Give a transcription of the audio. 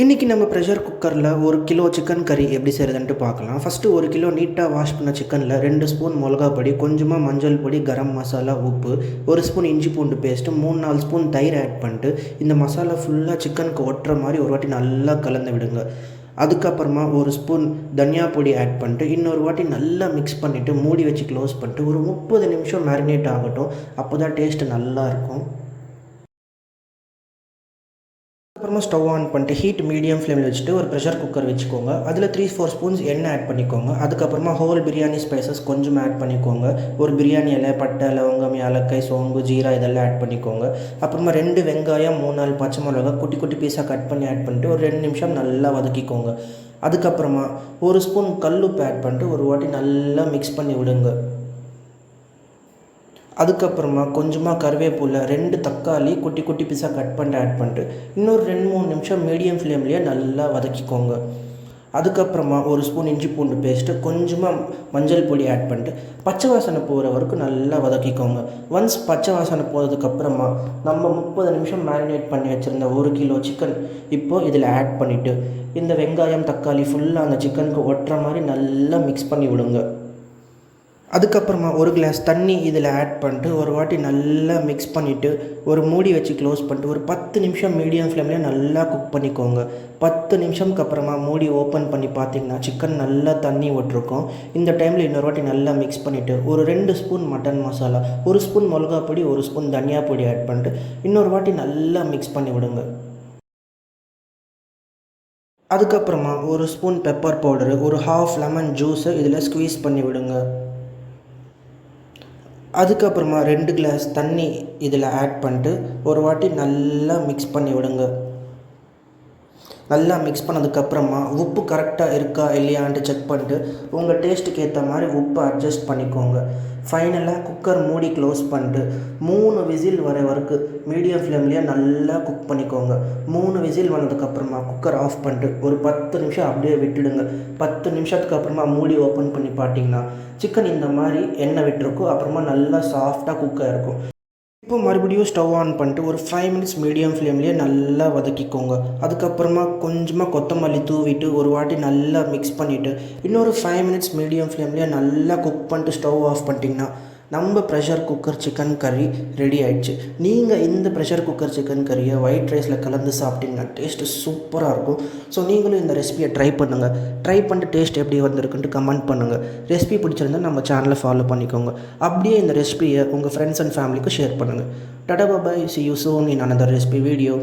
இன்றைக்கி நம்ம ப்ரெஷர் குக்கரில் 1 கிலோ சிக்கன் கறி எப்படி செய்கிறதுன்ட்டு பார்க்கலாம். ஃபஸ்ட்டு 1 கிலோ நீட்டாக வாஷ் பண்ண சிக்கனில் 2 ஸ்பூன் மிளகா பொடி, கொஞ்சமாக மஞ்சள் பொடி, கரம் மசாலா, உப்பு, 1 ஸ்பூன் இஞ்சி பூண்டு பேஸ்ட்டு, 3-4 ஸ்பூன் தயிர் ஆட் பண்ணிட்டு இந்த மசாலா ஃபுல்லாக சிக்கனுக்கு ஒட்டுற மாதிரி ஒரு வாட்டி நல்லா கலந்து விடுங்க. அதுக்கப்புறமா 1 ஸ்பூன் தனியா பொடி ஆட் பண்ணிட்டு இன்னொரு வாட்டி நல்லா மிக்ஸ் பண்ணிவிட்டு மூடி வச்சு க்ளோஸ் பண்ணிட்டு ஒரு 30 நிமிஷம் மேரினேட் ஆகட்டும். அப்போ தான் டேஸ்ட்டு நல்லாயிருக்கும். அப்புறமா ஸ்டவ் ஆன் பண்ணிட்டு ஹீட் மீடியம் ஃப்ளேமில் வச்சுட்டு ஒரு ப்ரெஷர் குக்கர் வச்சுக்கோங்க. அதில் 3-4 ஸ்பூன்ஸ் எண்ணெய் ஆட் பண்ணிக்கோங்க. அதுக்கப்புறமா ஹோல் பிரியாணி ஸ்பைசஸ் கொஞ்சம் ஆட் பண்ணிக்கோங்க. ஒரு பிரியாணி இலை, பட்டை, லவங்கம், ஏலக்காய், சோம்பு, ஜீரா இதெல்லாம் ஆட் பண்ணிக்கோங்க. அப்புறமா 2 வெங்காயம், 3-4 பச்சை மிளகா குட்டி குட்டி பீஸாக கட் பண்ணி ஆட் பண்ணிட்டு ஒரு 2 நிமிஷம் நல்லா வதக்கிக்கோங்க. அதுக்கப்புறமா 1 ஸ்பூன் கல்லுப்பு ஆட் பண்ணிட்டு ஒரு வாட்டி நல்லா மிக்ஸ் பண்ணி விடுங்க. அதுக்கப்புறமா கொஞ்சமாக கருவேப்பிலை, 2 தக்காளி குட்டி குட்டி பீஸாக கட் பண்ணிட்டு ஆட் பண்ணிட்டு இன்னொரு 2-3 நிமிஷம் மீடியம் ஃப்ளேம்லேயே நல்லா வதக்கிக்கோங்க. அதுக்கப்புறமா 1 ஸ்பூன் இஞ்சி பூண்டு பேஸ்ட்டு, கொஞ்சமாக மஞ்சள் பொடி ஆட் பண்ணிட்டு பச்சை வாசனை போகிற வரைக்கும் நல்லா வதக்கிக்கோங்க. ஒன்ஸ் பச்சை வாசனை போகிறதுக்கப்புறமா நம்ம 30 நிமிஷம் மேரினேட் பண்ணி வச்சுருந்த 1 கிலோ சிக்கன் இப்போது இதில் ஆட் பண்ணிவிட்டு இந்த வெங்காயம், தக்காளி ஃபுல்லாக அந்த சிக்கனுக்கு ஒட்டுற மாதிரி நல்லா மிக்ஸ் பண்ணி விடுங்க. அதுக்கப்புறமா 1 கிளாஸ் தண்ணி இதில் ஆட் பண்ணிட்டு ஒரு வாட்டி நல்லா மிக்ஸ் பண்ணிவிட்டு ஒரு மூடி வச்சு க்ளோஸ் பண்ணிட்டு ஒரு 10 நிமிஷம் மீடியம் ஃப்ளேம்லேயே நல்லா குக் பண்ணிக்கோங்க. 10 நிமிஷம்க்கு அப்புறமா மூடி ஓப்பன் பண்ணி பார்த்தீங்கன்னா சிக்கன் நல்லா தண்ணி விட்டுருக்கும். இந்த டைமில் இன்னொரு வாட்டி நல்லா மிக்ஸ் பண்ணிவிட்டு ஒரு 2 ஸ்பூன் மட்டன் மசாலா, 1 ஸ்பூன் மிளகா பொடி, 1 ஸ்பூன் தனியா பொடி ஆட் பண்ணிட்டு இன்னொரு வாட்டி நல்லா மிக்ஸ் பண்ணி விடுங்க. அதுக்கப்புறமா 1 ஸ்பூன் பெப்பர் பவுடரு, ஒரு ஹாஃப் லெமன் ஜூஸை இதில் ஸ்க்வீஸ் பண்ணி விடுங்க. அதுக்கப்புறமா 2 கிளாஸ் தண்ணி இதில் ஆட் பண்ணிட்டு ஒரு வாட்டி நல்லா மிக்ஸ் பண்ணி விடுங்க. நல்லா மிக்ஸ் பண்ணதுக்கப்புறமா உப்பு கரெக்டாக இருக்கா இல்லையான்ட்டு செக் பண்ணிட்டு உங்கள் டேஸ்ட்டுக்கு ஏற்ற மாதிரி உப்பு அட்ஜஸ்ட் பண்ணிக்கோங்க. ஃபைனலாக குக்கர் மூடி க்ளோஸ் பண்ணிட்டு 3 விசில் வர வரைக்கும் மீடியம் ஃப்ளேம்லேயே நல்லா குக் பண்ணிக்கோங்க. 3 விசில் வந்ததுக்கப்புறமா குக்கர் ஆஃப் பண்ணிட்டு ஒரு 10 நிமிஷம் அப்படியே விட்டுடுங்க. 10 நிமிஷத்துக்கு அப்புறமா மூடி ஓப்பன் பண்ணி பார்த்தீங்கன்னா சிக்கன் இந்த மாதிரி எண்ணெய் விட்டுருக்கும். அப்புறமா நல்லா சாஃப்டாக குக் ஆகிருக்கும். இப்போ மறுபடியும் ஸ்டவ் ஆன் பண்ணிட்டு ஒரு 5 மினிட்ஸ் மீடியம் ஃப்ளேம்லேயே நல்லா வதக்கிக்கோங்க. அதுக்கப்புறமா கொஞ்சமாக கொத்தமல்லி தூவிட்டு ஒரு வாட்டி நல்லா மிக்ஸ் பண்ணிவிட்டு இன்னொரு 5 மினிட்ஸ் மீடியம் ஃப்ளேம்லேயே நல்லா குக் பண்ணிட்டு ஸ்டவ் ஆஃப் பண்ணிட்டிங்கன்னா நம்ம ப்ரெஷர் குக்கர் சிக்கன் கறி ரெடி ஆகிடுச்சு. நீங்கள் இந்த ப்ரெஷர் குக்கர் சிக்கன் கறியை ஒயிட் ரைஸில் கலந்து சாப்பிட்டிங்கன்னா டேஸ்ட்டு சூப்பராக இருக்கும். ஸோ நீங்களும் இந்த ரெசிபியை ட்ரை பண்ணுங்கள். ட்ரை பண்ணிட்டு டேஸ்ட் எப்படி வந்திருக்குன்ட்டு கமெண்ட் பண்ணுங்கள். ரெசிபி பிடிச்சிருந்தா நம்ம சேனலை ஃபாலோ பண்ணிக்கோங்க. அப்படியே இந்த ரெசிபியை உங்கள் ஃப்ரெண்ட்ஸ் அண்ட் ஃபேமிலிக்கு ஷேர் பண்ணுங்கள். டாடா பாய், see you soon in another recipe video.